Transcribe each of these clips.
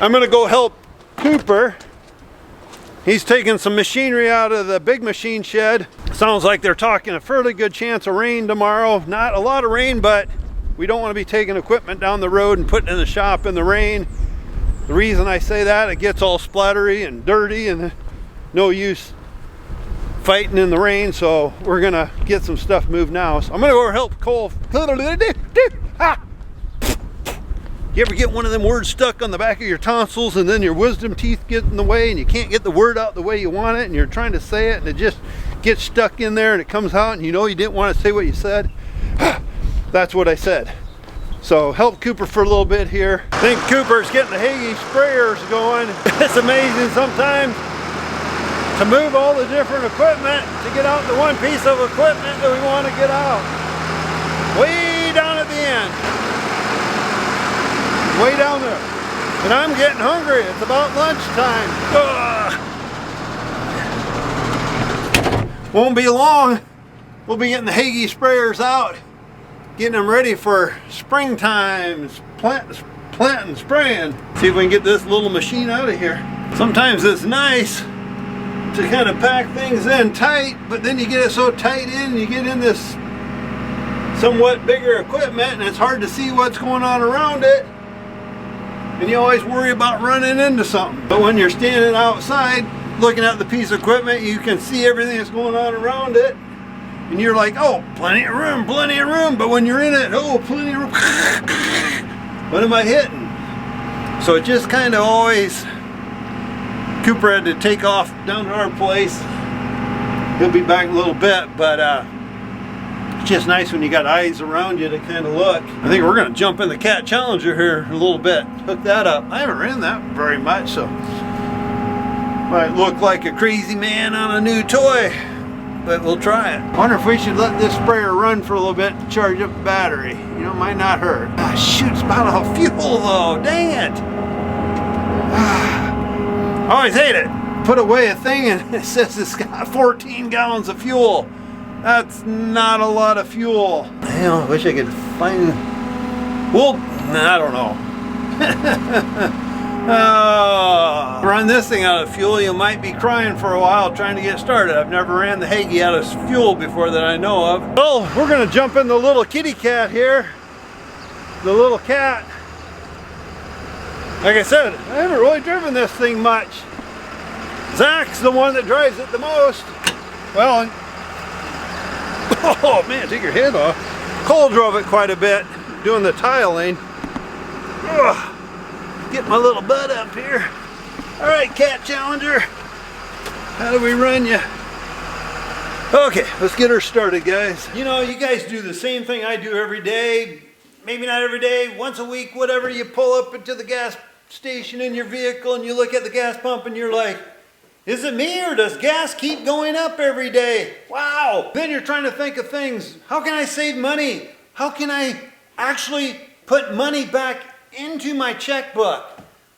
I'm gonna go help Cooper. He's taking some machinery out of the big machine shed. Sounds like they're talking a fairly good chance of rain tomorrow. Not a lot of rain, but we don't want to be taking equipment down the road and putting it in the shop in the rain. The reason I say that, it gets all splattery and dirty and no use fighting in the rain, so we're gonna get some stuff moved now. So I'm gonna go help Cole. You ever get one of them words stuck on the back of your tonsils and then your wisdom teeth get in the way and you can't get the word out the way you want it and you're trying to say it and it just gets stuck in there and it comes out and you know you didn't want to say what you said? That's what I said. So help Cooper for a little bit here. I think Cooper's getting the Hagee sprayers going. It's amazing sometimes to move all the different equipment to get out the one piece of equipment that we want to get out. Way down at the end. Way down there. And I'm getting hungry. It's about lunchtime. Ugh. Won't be long. We'll be getting the Hagee sprayers out. Getting them ready for springtime. Planting, spraying. See if we can get this little machine out of here. Sometimes it's nice to kind of pack things in tight, but then you get it so tight in, you get in this somewhat bigger equipment and it's hard to see what's going on around it. And you always worry about running into something. But when you're standing outside looking at the piece of equipment, you can see everything that's going on around it. And you're like, oh, plenty of room, plenty of room. But when you're in it, oh, plenty of room. What am I hitting? So it just kind of always, Cooper had to take off down to our place. He'll be back in a little bit, but it's just nice when you got eyes around you to kind of look. I think we're gonna jump in the Cat Challenger here in a little bit. Hook that up. I haven't ran that very much, so might look like a crazy man on a new toy, but we'll try it. Wonder if we should let this sprayer run for a little bit to charge up the battery. You know, it might not hurt. Ah, shoot, it's about all fuel though, dang it. I always hate it. Put away a thing and it says it's got 14 gallons of fuel. That's not a lot of fuel. Hell, I wish I could find, well, I don't know. Run this thing out of fuel, you might be crying for a while trying to get started. I've never ran the Hagee out of fuel before that I know of. Well, we're gonna jump in the little kitty cat here. The little cat. Like I said, I haven't really driven this thing much. Zach's the one that drives it the most. Well, oh man, take your head off. Cole drove it quite a bit, doing the tiling. Ugh. Get my little butt up here. All right, Cat Challenger. How do we run you? Okay, let's get her started, guys. You know, you guys do the same thing I do every day. Maybe not every day, once a week, whatever. You pull up into the gas station in your vehicle and you look at the gas pump and you're like, is it me or does gas keep going up every day? Wow. Then you're trying to think of things. How can I save money? How can I actually put money back into my checkbook?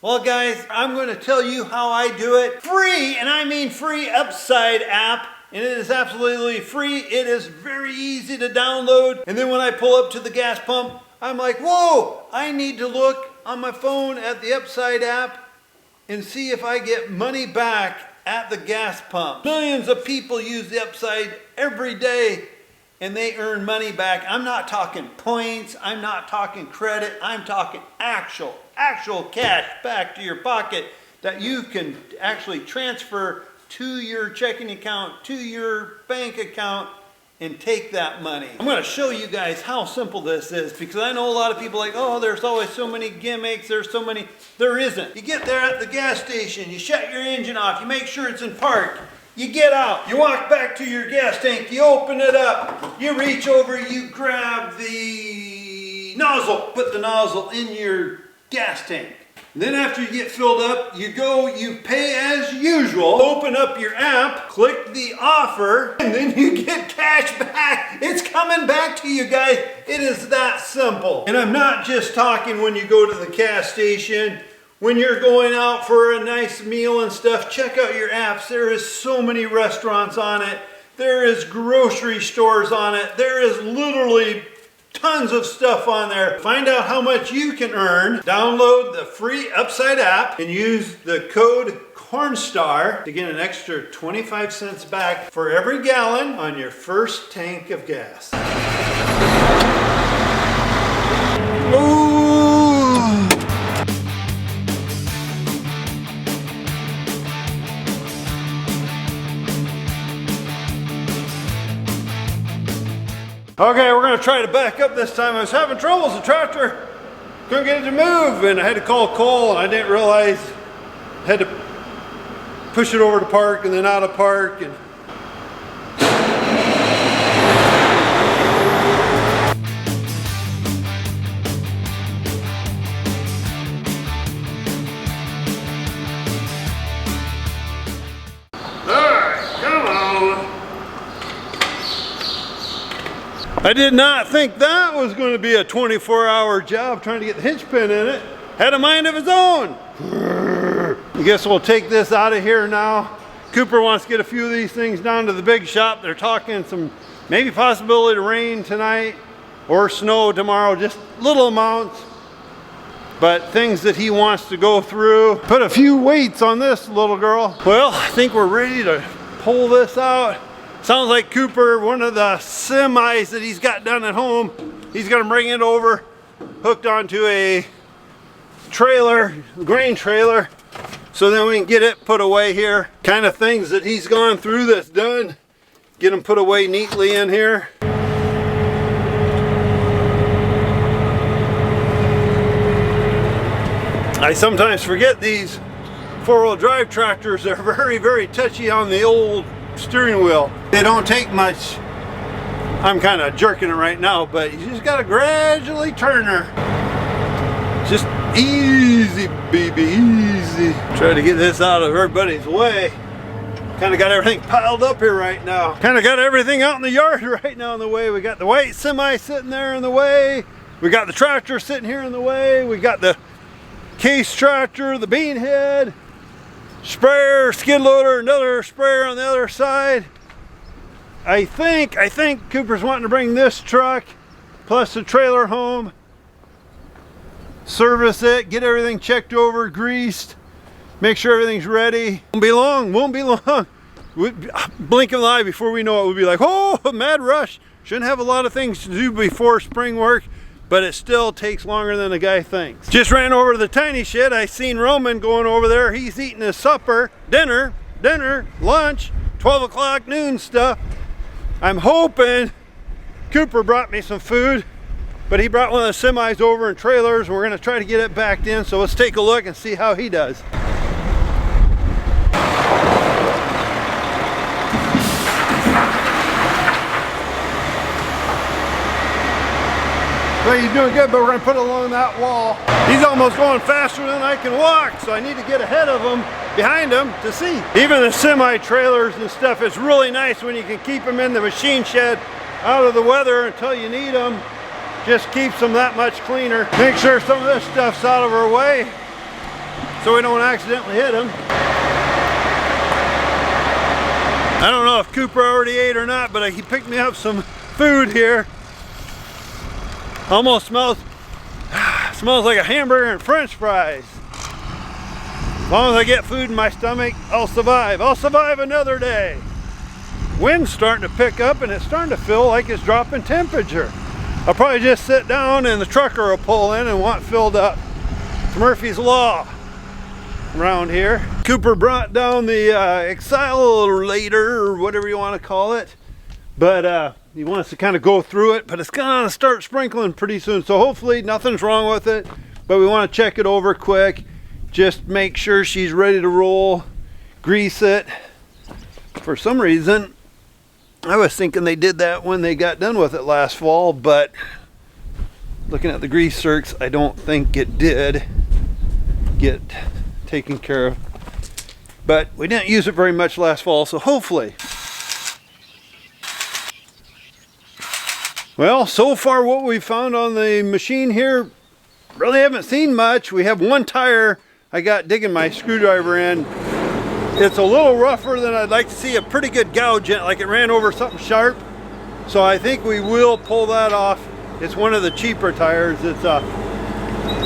Well, guys, I'm going to tell you how I do it. Free, and I mean free, Upside app. And it is absolutely free. It is very easy to download. And then when I pull up to the gas pump, I'm like, whoa, I need to look on my phone at the Upside app and see if I get money back at the gas pump. Millions of people use the Upside every day and they earn money back. I'm not talking points, I'm not talking credit, I'm talking actual cash back to your pocket that you can actually transfer to your checking account, to your bank account, and take that money. I'm gonna show you guys how simple this is because I know a lot of people like, oh, there's always so many gimmicks, there's so many. There isn't. You get there at the gas station, you shut your engine off, you make sure it's in park, you get out, you walk back to your gas tank, you open it up, you reach over, you grab the nozzle, put the nozzle in your gas tank. Then after you get filled up, you go, you pay as usual, open up your app, click the offer, and then you get cash back. It's coming back to you guys. It is that simple. And I'm not just talking when you go to the gas station, when you're going out for a nice meal and stuff, check out your apps. There is so many restaurants on it. There is grocery stores on it. There is literally Tons of stuff on there. Find out how much you can earn. Download the free Upside app and use the code Cornstar to get an extra 25 cents back for every gallon on your first tank of gas. Ooh. Okay, we're going to try to back up this time. I was having troubles. The tractor couldn't get it to move, and I had to call Cole, and I didn't realize I had to push it over to park and then out of park. And I did not think that was going to be a 24-hour job trying to get the hitch pin in it. Had a mind of its own. I guess we'll take this out of here now. Cooper wants to get a few of these things down to the big shop. They're talking some maybe possibility of rain tonight or snow tomorrow, just little amounts, but things that he wants to go through. Put a few weights on this little girl. Well, I think we're ready to pull this out. Sounds like Cooper, one of the semis that he's got done at home, he's gonna bring it over, hooked onto a trailer, grain trailer, so then we can get it put away here. Kind of things that he's gone through that's done, get them put away neatly in here. I sometimes forget these four-wheel drive tractors are very, very touchy on the old steering wheel. They don't take much. I'm kind of jerking it right now, but you just got to gradually turn her. Just easy, baby, easy. Try to get this out of everybody's way. Kind of got everything piled up here right now. Kind of got everything out in the yard right now in the way. We got the white semi sitting there in the way. We got the tractor sitting here in the way. We got the case tractor, the bean head, sprayer, skid loader, another sprayer on the other side. I think Cooper's wanting to bring this truck plus the trailer home, service it, get everything checked over, greased, make sure everything's ready. Won't be long. Blink of an eye before we know it, we'll be like, oh, mad rush. Shouldn't have a lot of things to do before spring work, but it still takes longer than the guy thinks. Just ran over to the tiny shed. I seen Roman going over there. He's eating his supper, dinner, lunch, 12 o'clock noon stuff. I'm hoping Cooper brought me some food, but he brought one of the semis over in trailers. We're gonna try to get it backed in, so let's take a look and see how he does. Well, you're doing good, but we're gonna put it along that wall. He's almost going faster than I can walk, so I need to get ahead of him, behind him, to see. Even the semi-trailers and stuff, it's really nice when you can keep them in the machine shed out of the weather until you need them. Just keeps them that much cleaner. Make sure some of this stuff's out of our way so we don't accidentally hit them. I don't know if Cooper already ate or not, but he picked me up some food here. Almost smells like a hamburger and french fries. As long as I get food in my stomach, I'll survive. I'll survive another day. Wind's starting to pick up and it's starting to feel like it's dropping temperature. I'll probably just sit down and the trucker will pull in and want filled up. It's Murphy's Law around here. Cooper brought down the accelerator, or whatever you want to call it, but he wants to kind of go through it, but it's gonna start sprinkling pretty soon, so hopefully nothing's wrong with it, but we want to check it over quick, just make sure she's ready to roll, grease it. For some reason I was thinking they did that when they got done with it last fall, but looking at the grease zerks, I don't think it did get taken care of, but we didn't use it very much last fall, so hopefully. Well, so far what we found on the machine here, really haven't seen much. We have one tire I got digging my screwdriver in. It's a little rougher than I'd like to see, a pretty good gouge in it, like it ran over something sharp. So I think we will pull that off It's one of the cheaper tires. It's a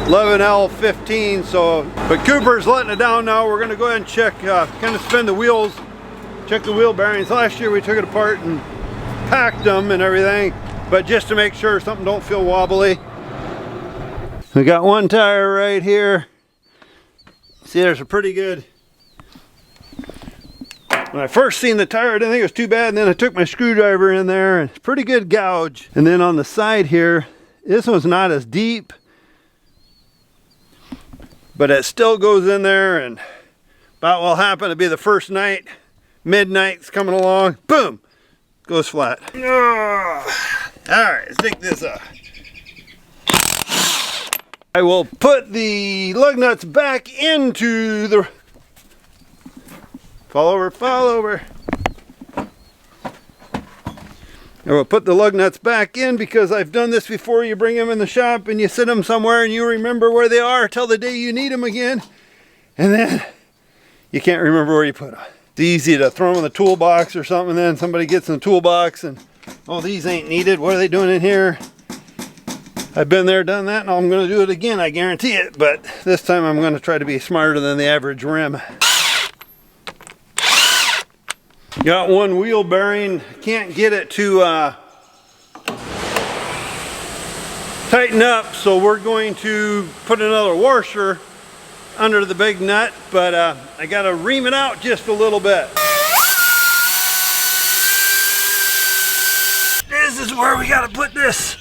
11L15. So, but Cooper's letting it down now. We're going to go ahead and check, kind of spin the wheels, check the wheel bearings. Last year we took it apart and packed them and everything, but just to make sure something don't feel wobbly. We got one tire right here. See, there's a pretty good. When I first seen the tire, I didn't think it was too bad, and then I took my screwdriver in there, and it's pretty good gouge. And then on the side here, this one's not as deep, but it still goes in there, and about will happen to be the first night, midnight's coming along, boom, goes flat. All right, let's take this up. I will put the lug nuts back into the, fall over. I will put the lug nuts back in because I've done this before. You bring them in the shop and you sit them somewhere and you remember where they are till the day you need them again. And then you can't remember where you put them. It's easy to throw them in the toolbox or something, and then somebody gets in the toolbox and, oh, these ain't needed. What are they doing in here? I've been there, done that, and I'm going to do it again, I guarantee it. But this time I'm going to try to be smarter than the average rim. Got one wheel bearing. Can't get it to tighten up, so we're going to put another washer under the big nut, but I got to ream it out just a little bit. This is where we got to put this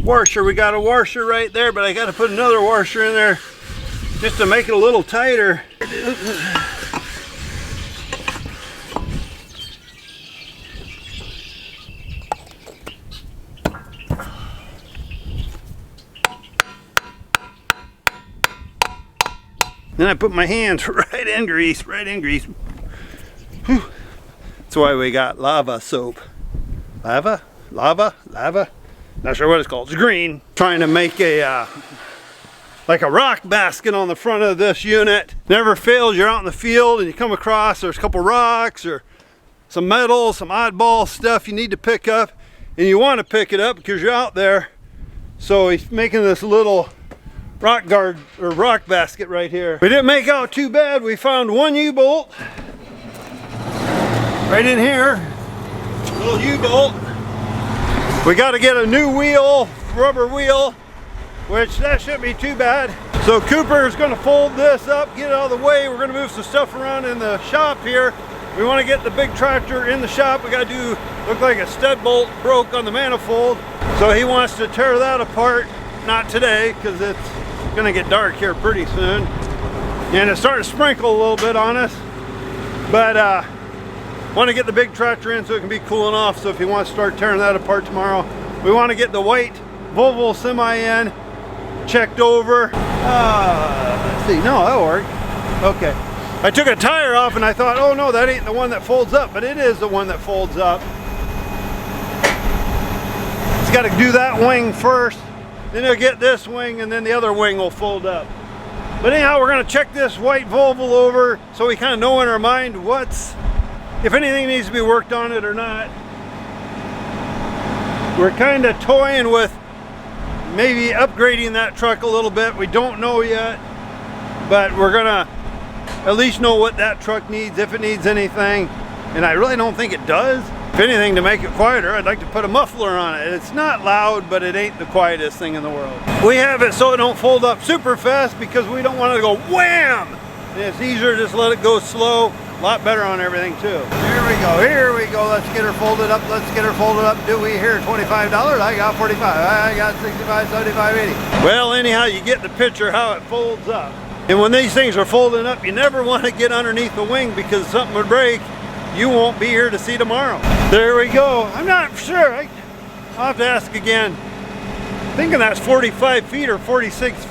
washer. We got a washer right there, but I got to put another washer in there just to make it a little tighter. Then I put my hands right in grease, Whew. That's why we got lava soap. Lava? Not sure what it's called. It's green. Trying to make a like a rock basket on the front of this unit. Never fails. You're out in the field and you come across, there's a couple rocks or some metal, some oddball stuff you need to pick up, and you want to pick it up because you're out there. So he's making this little rock guard or rock basket right here. We didn't make out too bad. We found one U-bolt right in here. Little U-bolt. We got to get a new wheel, rubber wheel, which that shouldn't be too bad. So Cooper is going to fold this up, get it out of the way. We're going to move some stuff around in the shop here. We want to get the big tractor in the shop. We got to do, look like a stud bolt broke on the manifold. So he wants to tear that apart. Not today, because it's going to get dark here pretty soon. And it's starting to sprinkle a little bit on us. But want to get the big tractor in so it can be cooling off. So if he wants to start tearing that apart tomorrow, we want to get the white Volvo semi in, checked over. Let's see, no, that'll work. Okay. I took a tire off and I thought, oh no, that ain't the one that folds up, but it is the one that folds up. It's got to do that wing first, then he'll get this wing, and then the other wing will fold up. But anyhow, we're going to check this white Volvo over so we kind of know in our mind if anything needs to be worked on it or not. We're kind of toying with maybe upgrading that truck a little bit. We don't know yet, but we're gonna at least know what that truck needs, if it needs anything, and I really don't think it does. If anything, to make it quieter, I'd like to put a muffler on it. It's not loud, but it ain't the quietest thing in the world. We have it so it don't fold up super fast because we don't want it to go wham! And it's easier to just let it go slow. A lot better on everything too. Here we go, let's get her folded up, Do we hear $25? I got 45, I got 65, 75, 80. Well, anyhow, you get the picture how it folds up. And when these things are folding up, you never want to get underneath the wing because something would break. You won't be here to see tomorrow. There we go. I'm not sure. I'll have to ask again. Thinking that's 45 feet or 46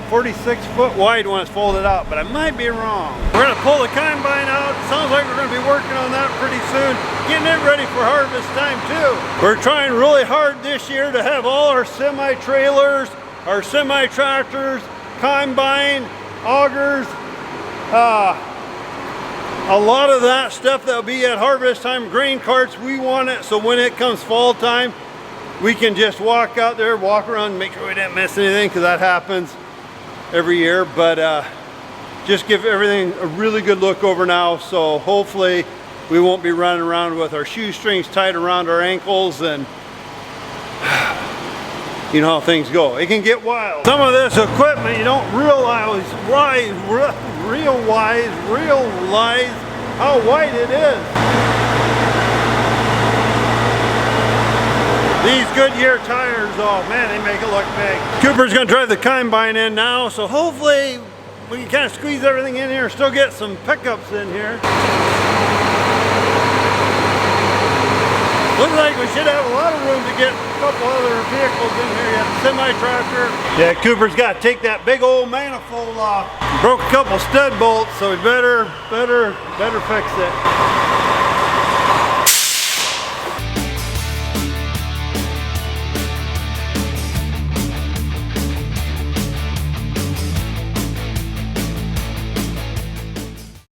foot wide when it's folded out, but I might be wrong. We're going to pull the combine out. It sounds like we're going to be working on that pretty soon, getting it ready for harvest time too. We're trying really hard this year to have all our semi-trailers, our semi-tractors, combine, augers, a lot of that stuff that'll be at harvest time, grain carts, we want it so when it comes fall time, we can just walk out there, walk around, and make sure we didn't miss anything, because that happens every year. But just give everything a really good look over now, so hopefully we won't be running around with our shoestrings tied around our ankles, and you know how things go. It can get wild. Some of this equipment you don't realize how wide it is. These Goodyear tires, oh man, they make it look big. Cooper's gonna drive the combine in now, so hopefully we can kind of squeeze everything in here and still get some pickups in here. Looks like we should have a lot of room to get a couple other vehicles in here. You have a semi-tractor. Yeah, Cooper's got to take that big old manifold off. Broke a couple stud bolts, so we better fix it.